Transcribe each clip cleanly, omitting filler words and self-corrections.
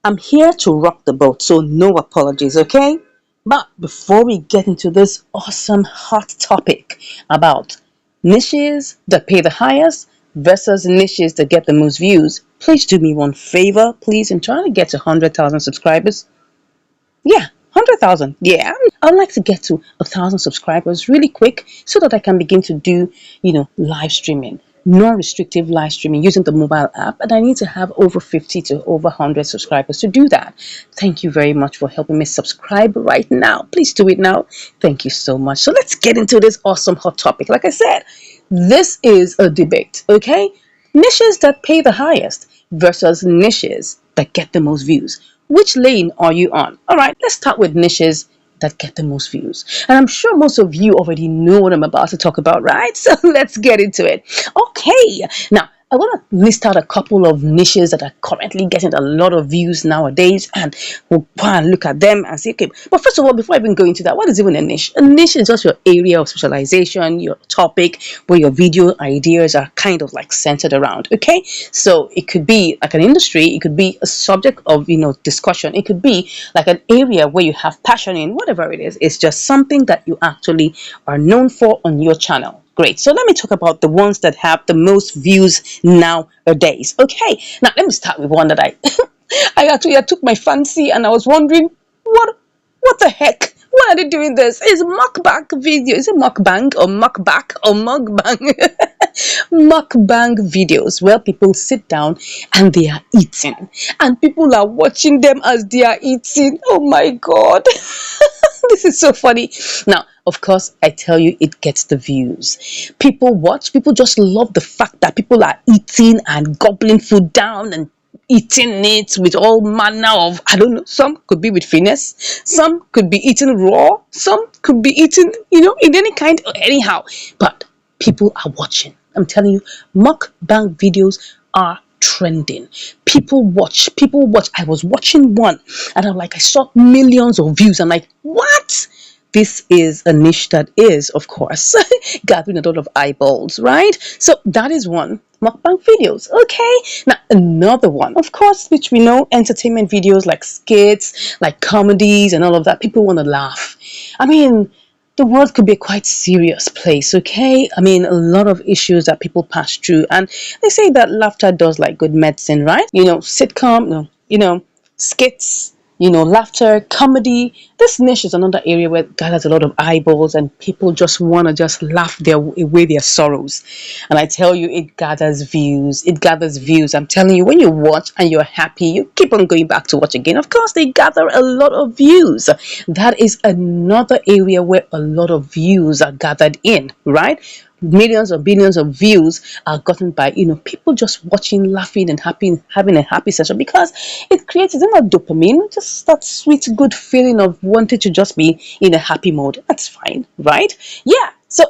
I'm here to rock the boat, so no apologies, okay? But before we get into this awesome hot topic about niches that pay the highest versus niches that get the most views, please do me one favor, please. I'm trying to get to 100,000 subscribers. Yeah, 100,000. Yeah, I'd like to get to 1,000 subscribers really quick so that I can begin to do, live streaming, non-restrictive live streaming using the mobile app. And I need to have over 50 to over 100 subscribers to do that. Thank you very much for helping me subscribe right now. Please do it now. Thank you so much. So let's get into this awesome hot topic. Like I said, this is a debate, okay? Niches that pay the highest versus niches that get the most views. Which lane are you on? All right, let's start with niches that get the most views. And I'm sure most of you already know what I'm about to talk about, right? So let's get into it. Okay, now I want to list out a couple of niches that are currently getting a lot of views nowadays, and we'll go and look at them and see. Okay, but first of all, before I even go into that, what is even a niche? A niche is just your area of specialization, your topic where your video ideas are kind of like centered around. Okay, so it could be like an industry, it could be a subject of discussion, it could be like an area where you have passion in. Whatever it is, it's just something that you actually are known for on your channel. Great. So let me talk about the ones that have the most views nowadays. Okay. Now let me start with one that I took my fancy, and I was wondering what the heck? Why are they doing this? It's mukbang video. Is it mukbang or mukbang or mukbang? Mukbang videos where people sit down and they are eating, and people are watching them as they are eating. Oh my God. This is so funny. Now, of course, I tell you, it gets the views. People watch, people just love the fact that people are eating and gobbling food down and eating it with all manner of, I don't know, some could be with finesse, some could be eaten raw, some could be eaten, in any kind or anyhow. But people are watching. I'm telling you, mukbang videos are trending. People watch. I was watching one, and I saw millions of views. I'm like, what? This is a niche that is, of course, gathering a lot of eyeballs, right? So that is one. Mukbang videos. Okay. Now another one, of course, which we know, entertainment videos like skits, like comedies and all of that. People want to laugh. I mean, the world could be a quite serious place, okay? I mean, a lot of issues that people pass through, and they say that laughter does like good medicine, right? Sitcom, skits, laughter, comedy. This niche is another area where it gathers a lot of eyeballs, and people just want to just laugh away their sorrows. And I tell you, it gathers views. It gathers views. I'm telling you, when you watch and you're happy, you keep on going back to watch again. Of course, they gather a lot of views. That is another area where a lot of views are gathered in, right? Millions or billions of views are gotten by people just watching, laughing, and happy, having a happy session, because it creates, isn't that dopamine, just that sweet good feeling of wanting to just be in a happy mode. That's fine, right? Yeah. So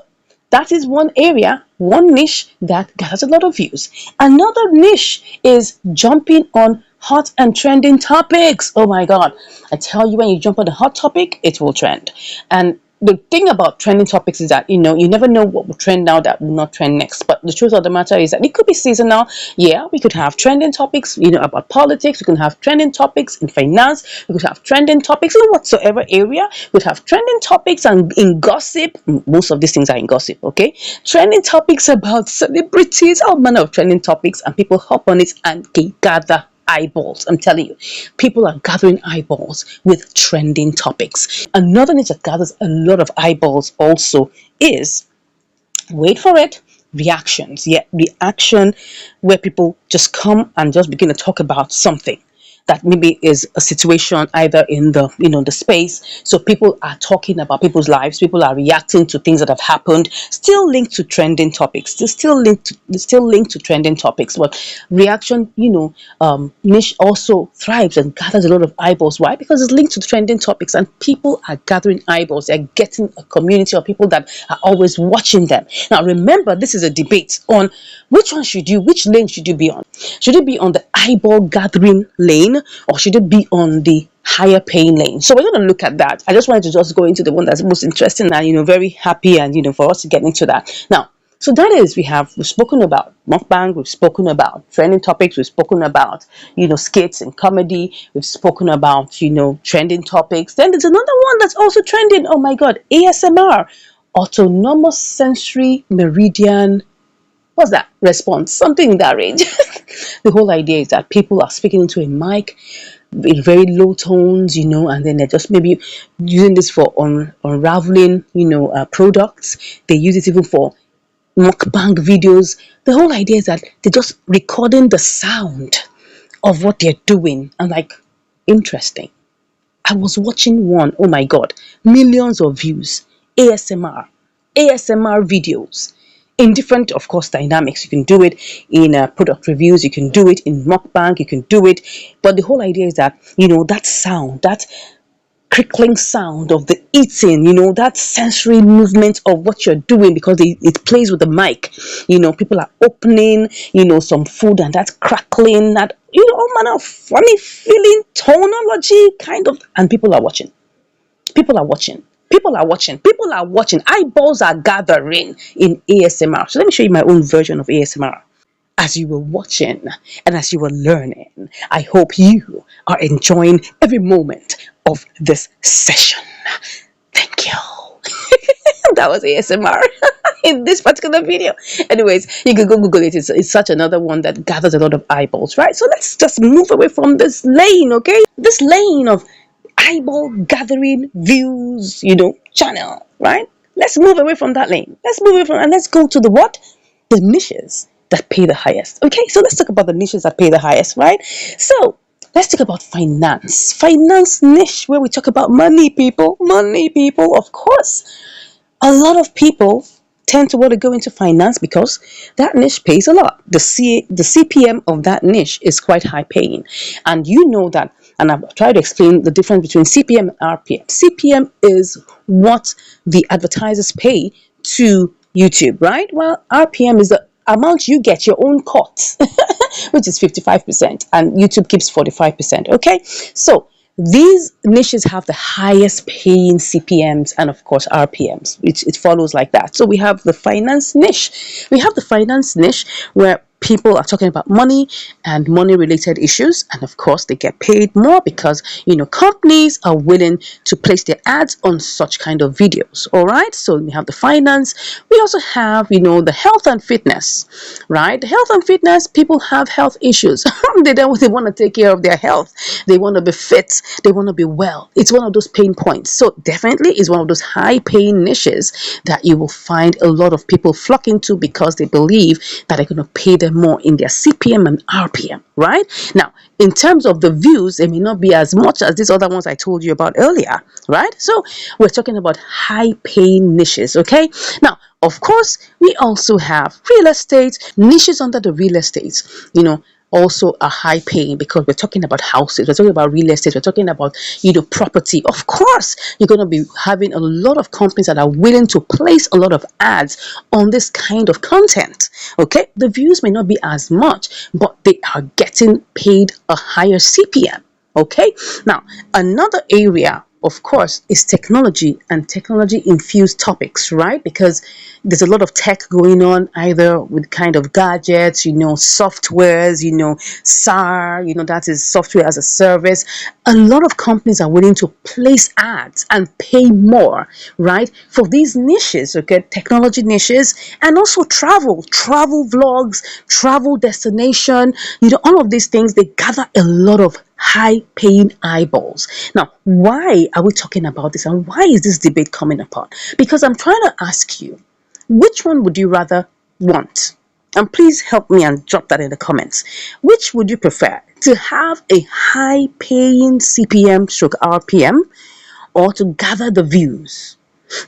that is one area, one niche that gathers a lot of views. Another niche is jumping on hot and trending topics. Oh my God, I tell you, when you jump on a hot topic, it will trend. And the thing about trending topics is that you never know what will trend now that will not trend next. But the truth of the matter is that it could be seasonal. Yeah, we could have trending topics about politics. We can have trending topics in finance. We could have trending topics in whatsoever area. We could have trending topics and in gossip. Most of these things are in gossip, okay? Trending topics about celebrities, all manner of trending topics, and people hop on it and gather eyeballs. I'm telling you, people are gathering eyeballs with trending topics. Another niche that gathers a lot of eyeballs also is, wait for it, reactions. Yeah, reaction, where people just come and just begin to talk about something that maybe is a situation either in the the space. So people are talking about people's lives, people are reacting to things that have happened, still linked to trending topics, still linked to trending topics. But reaction niche also thrives and gathers a lot of eyeballs. Why? Because it's linked to trending topics, and people are gathering eyeballs. They're getting a community of people that are always watching them. Now remember, this is a debate on which lane should you be on. Should it be on the eyeball gathering lane, or should it be on the higher paying lane? So we're going to look at that. I just wanted to just go into the one that's most interesting and very happy, and for us to get into that. Now, So that is, we've spoken about mukbang, we've spoken about trending topics, we've spoken about, skits and comedy, we've spoken about, trending topics. Then there's another one that's also trending. Oh my God, ASMR, autonomous sensory meridian. What's that? Response, something in that range. The whole idea is that people are speaking into a mic in very low tones, and then they're just maybe using this for unraveling, products. They use it even for mukbang videos. The whole idea is that they're just recording the sound of what they're doing. And like, interesting. I was watching one, oh my God, millions of views, ASMR videos in different, of course, dynamics. You can do it in product reviews, you can do it in mukbang, you can do it. But the whole idea is that, that sound, that crickling sound of the eating, that sensory movement of what you're doing, because it plays with the mic. People are opening, some food, and that's crackling, that, all manner of funny feeling, tonology, kind of, and people are watching. People are watching. People are watching. People are watching. Eyeballs are gathering in ASMR. So let me show you my own version of ASMR. As you were watching and as you were learning, I hope you are enjoying every moment of this session. Thank you. That was ASMR in this particular video. Anyways, you can go Google it. It's such another one that gathers a lot of eyeballs, right? So let's just move away from this lane, okay? This lane of eyeball gathering views, channel, right? Let's move away from that lane. Let's move away from, and let's go to the what? The niches that pay the highest. Okay, so let's talk about the niches that pay the highest, right? So let's talk about finance niche, where we talk about money, people, of course. A lot of people tend to want to go into finance because that niche pays a lot. The CPM of that niche is quite high paying, and you know that. And I've tried to explain the difference between CPM and RPM. CPM is what the advertisers pay to YouTube, right? Well, RPM is the amount you get, your own cut, which is 55%, and YouTube keeps 45%. Okay, so these niches have the highest paying CPMs and, of course, RPMs. It follows like that. So we have the finance niche. We have the finance niche where people are talking about money and money related issues, and of course they get paid more because companies are willing to place their ads on such kind of videos. All right, so we have the finance. We also have the health and fitness, right? The health and fitness, people have health issues. They want to take care of their health, they want to be fit, they want to be well. It's one of those pain points. So definitely is one of those high paying niches that you will find a lot of people flocking to because they believe that they're going to pay them more in their CPM and RPM, right? Now, in terms of the views, it may not be as much as these other ones I told you about earlier, right? So we're talking about high paying niches, okay? Now, of course, we also have real estate niches. Under the real estate, also are high paying because we're talking about houses, we're talking about real estate, we're talking about property. Of course, you're going to be having a lot of companies that are willing to place a lot of ads on this kind of content. Okay, the views may not be as much, but they are getting paid a higher CPM. Okay, now another area, of course, is technology and technology infused topics, right? Because there's a lot of tech going on, either with kind of gadgets, softwares, SAR, that is software as a service. A lot of companies are willing to place ads and pay more, right, for these niches, okay, technology niches, and also travel vlogs, travel destination, all of these things, they gather a lot of high paying eyeballs. Now, why are we talking about this, and why is this debate coming upon? Because I'm trying to ask you, which one would you rather want? And please help me and drop that in the comments. Which would you prefer, to have a high paying CPM stroke RPM, or to gather the views?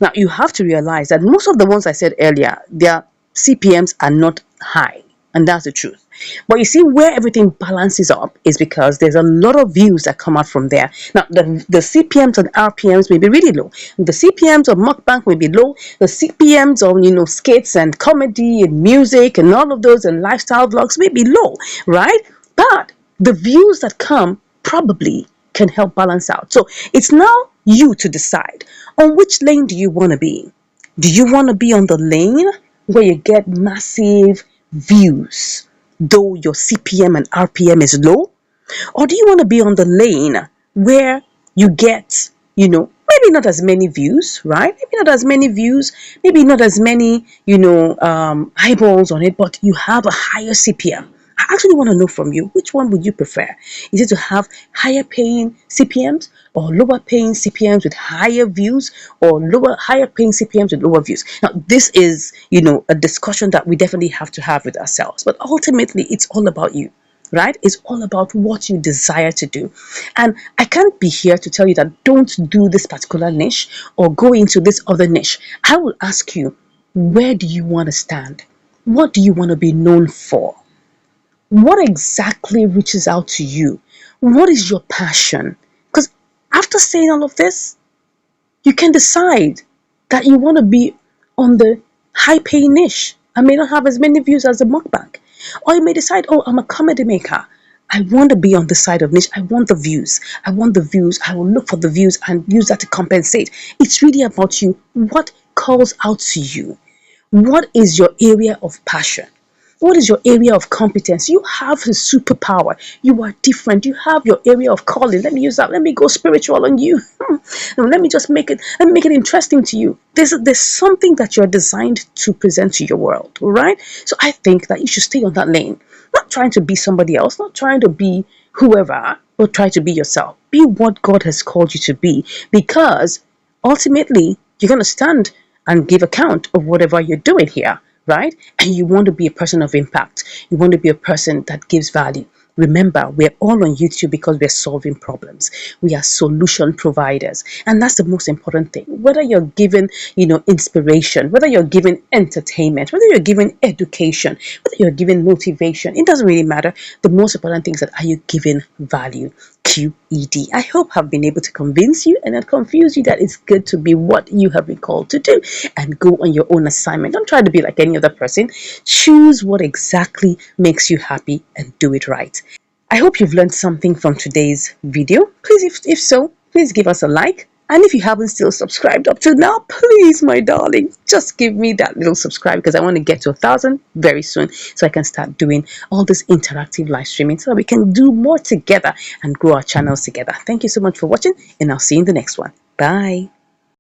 Now, you have to realize that most of the ones I said earlier, their CPMs are not high, and that's the truth. But you see, where everything balances up is because there's a lot of views that come out from there. Now, the CPMs and RPMs may be really low. The CPMs of mukbang may be low. The CPMs of skits and comedy and music and all of those and lifestyle vlogs may be low, right? But the views that come probably can help balance out. So it's now you to decide on which lane do you want to be. Do you want to be on the lane where you get massive views, though your CPM and RPM is low? Or do you want to be on the lane where you get, maybe not as many views, right? Maybe not as many views, maybe not as many, eyeballs on it, but you have a higher CPM. I actually want to know from you, which one would you prefer? Is it to have higher paying CPMs or lower paying CPMs with higher views, or higher paying CPMs with lower views? Now, this is, a discussion that we definitely have to have with ourselves, but ultimately it's all about you, right? It's all about what you desire to do. And I can't be here to tell you that don't do this particular niche or go into this other niche. I will ask you, where do you want to stand? What do you want to be known for? What exactly reaches out to you? What is your passion? Because after saying all of this, you can decide that you want to be on the high paying niche and may not have as many views as a mukbang. Or you may decide, oh, I'm a comedy maker. I want to be on the side of niche. I want the views. I want the views. I will look for the views and use that to compensate. It's really about you. What calls out to you? What is your area of passion? What is your area of competence? You have a superpower. You are different. You have your area of calling. Let me use that. Let me go spiritual on you. Let me just make it interesting to you. There's something that you're designed to present to your world, all right? So I think that you should stay on that lane. Not trying to be somebody else, not trying to be whoever, but try to be yourself. Be what God has called you to be, because ultimately you're going to stand and give account of whatever you're doing here, right? And you want to be a person of impact. You want to be a person that gives value. Remember, we're all on YouTube because we're solving problems. We are solution providers. And that's the most important thing. Whether you're given, inspiration, whether you're given entertainment, whether you're given education, whether you're given motivation, it doesn't really matter. The most important thing is that, are you giving value? QED. I hope I've been able to convince you and not confuse you that it's good to be what you have been called to do and go on your own assignment. Don't try to be like any other person. Choose what exactly makes you happy and do it right. I hope you've learned something from today's video. Please, if so, please give us a like. And if you haven't still subscribed up to now, please, my darling, just give me that little subscribe, because I want to get to 1,000 very soon, so I can start doing all this interactive live streaming so that we can do more together and grow our channels together. Thank you so much for watching, and I'll see you in the next one. Bye.